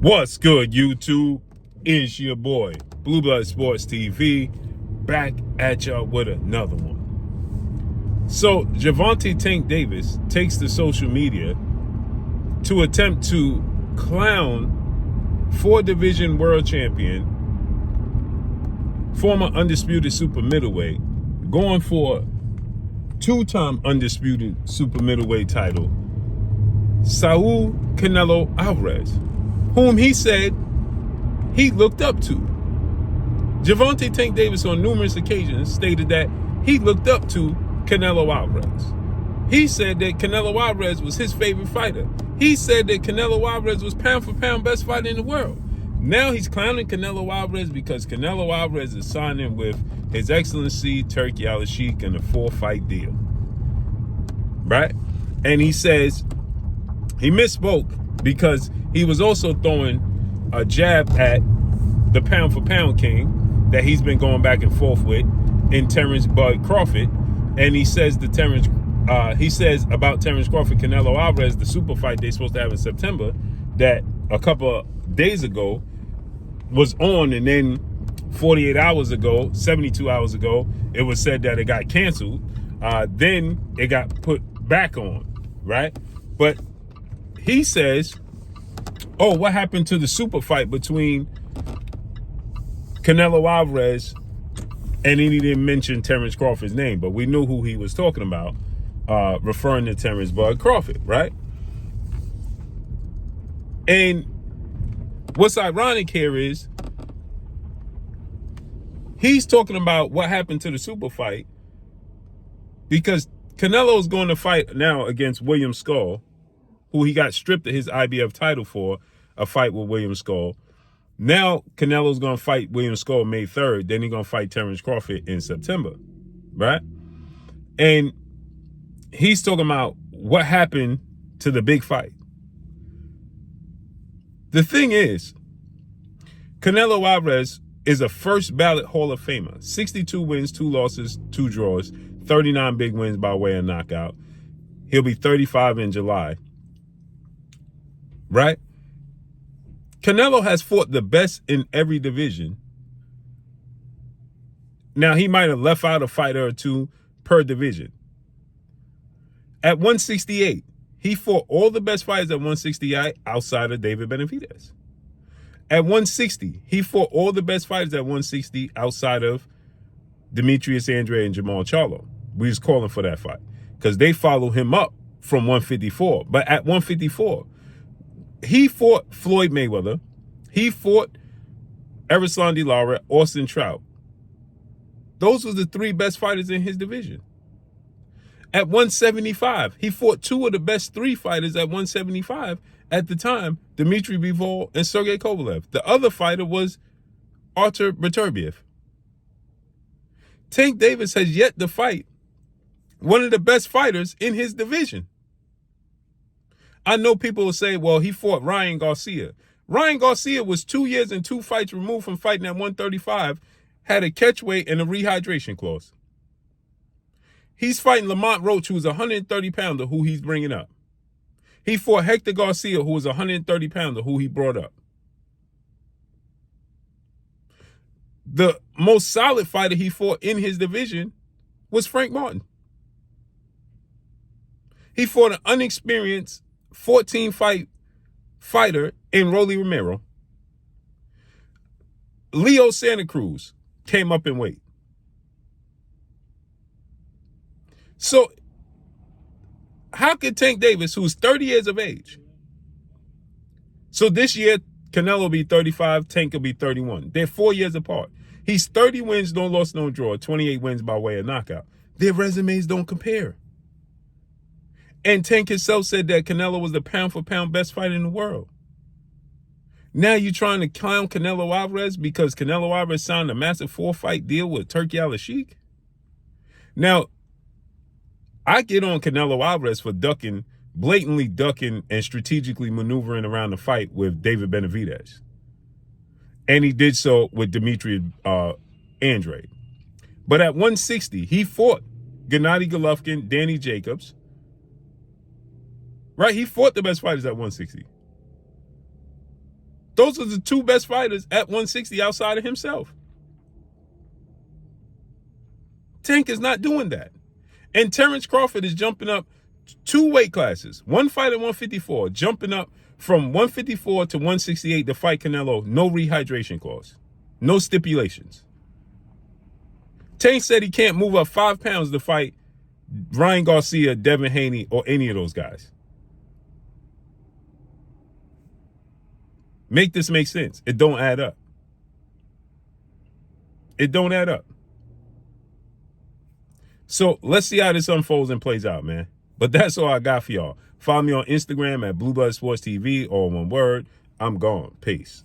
What's good, YouTube? It's your boy, Blue Blood Sports TV, back at y'all with another one. So, Gervonta Tank Davis takes to social media to attempt to clown 4-division world champion, former undisputed super middleweight, going for 2-time undisputed super middleweight title, Saul Canelo Alvarez, whom he said he looked up to. Gervonta Tank Davis on numerous occasions stated that he looked up to Canelo Alvarez. He said that Canelo Alvarez was his favorite fighter. He said that Canelo Alvarez was pound for pound best fighter in the world. Now he's clowning Canelo Alvarez because Canelo Alvarez is signing with His Excellency Turki in a 4-fight deal. Right? And he says he misspoke because he was also throwing a jab at the pound for pound king that he's been going back and forth with in Terrence Bud Crawford. And he says about Terrence Crawford, Canelo Alvarez, the super fight they're supposed to have in September, that a couple of days ago was on, and then 48 hours ago, 72 hours ago, it was said that it got canceled. Then it got put back on, right? But he says, oh, what happened to the super fight between Canelo Alvarez? And he didn't mention Terrence Crawford's name, but we knew who he was talking about, referring to Terrence Bud Crawford, right? And what's ironic here is he's talking about what happened to the super fight because Canelo's going to fight now against William Skull, who he got stripped of his IBF title for a fight with William Skull. Now Canelo's going to fight William Skull May 3rd. Then he's going to fight Terrence Crawford in September, right? And he's talking about what happened to the big fight. The thing is, Canelo Alvarez is a first ballot Hall of Famer. 62 wins, 2 losses, 2 draws, 39 big wins by way of knockout. He'll be 35 in July. Right? Canelo has fought the best in every division. Now, he might have left out a fighter or two per division. At 168, he fought all the best fighters at 168 outside of David Benavidez. At 160, he fought all the best fighters at 160 outside of Demetrius Andrade and Jamal Charlo. We was calling for that fight because they follow him up from 154. But at 154, he fought Floyd Mayweather. He fought Erislandy Lara, Austin Trout. Those were the 3 best fighters in his division. At 175, he fought 2 of the best 3 fighters at 175 at the time, Dmitry Bivol and Sergey Kovalev. The other fighter was Artur Beterbiev. Tank Davis has yet to fight one of the best fighters in his division. I know people will say, well, he fought Ryan Garcia. Ryan Garcia was 2 years and 2 fights removed from fighting at 135, had a catch weight and a rehydration clause. He's fighting Lamont Roach, who's a 130-pounder, who he's bringing up. He fought Hector Garcia, who was a 130-pounder, who he brought up. The most solid fighter he fought in his division was Frank Martin. He fought an unexperienced 14-fight fighter in Rolly Romero. Leo Santa Cruz came up in weight. So how could Tank Davis, who's 30 years of age, so this year Canelo will be 35, Tank will be 31. They're 4 years apart. He's 30 wins, no loss, no draw, 28 wins by way of knockout. Their resumes don't compare. And Tank himself said that Canelo was the pound-for-pound best fighter in the world. Now you're trying to clown Canelo Alvarez because Canelo Alvarez signed a massive 4-fight deal with Turki. Now, I get on Canelo Alvarez for blatantly ducking and strategically maneuvering around the fight with David Benavidez. And he did so with Demetri Andrade. But at 160, he fought Gennady Golovkin, Danny Jacobs. Right? He fought the best fighters at 160. Those are the two best fighters at 160 outside of himself. Tank is not doing that. And Terrence Crawford is jumping up 2 weight classes. One fight at 154, jumping up from 154 to 168 to fight Canelo. No rehydration clause. No stipulations. Tank said he can't move up 5 pounds to fight Ryan Garcia, Devin Haney, or any of those guys. Make this make sense. It don't add up. It don't add up. So let's see how this unfolds and plays out, man. But that's all I got for y'all. Follow me on Instagram at Blue Blood Sports TV, all one word. I'm gone. Peace.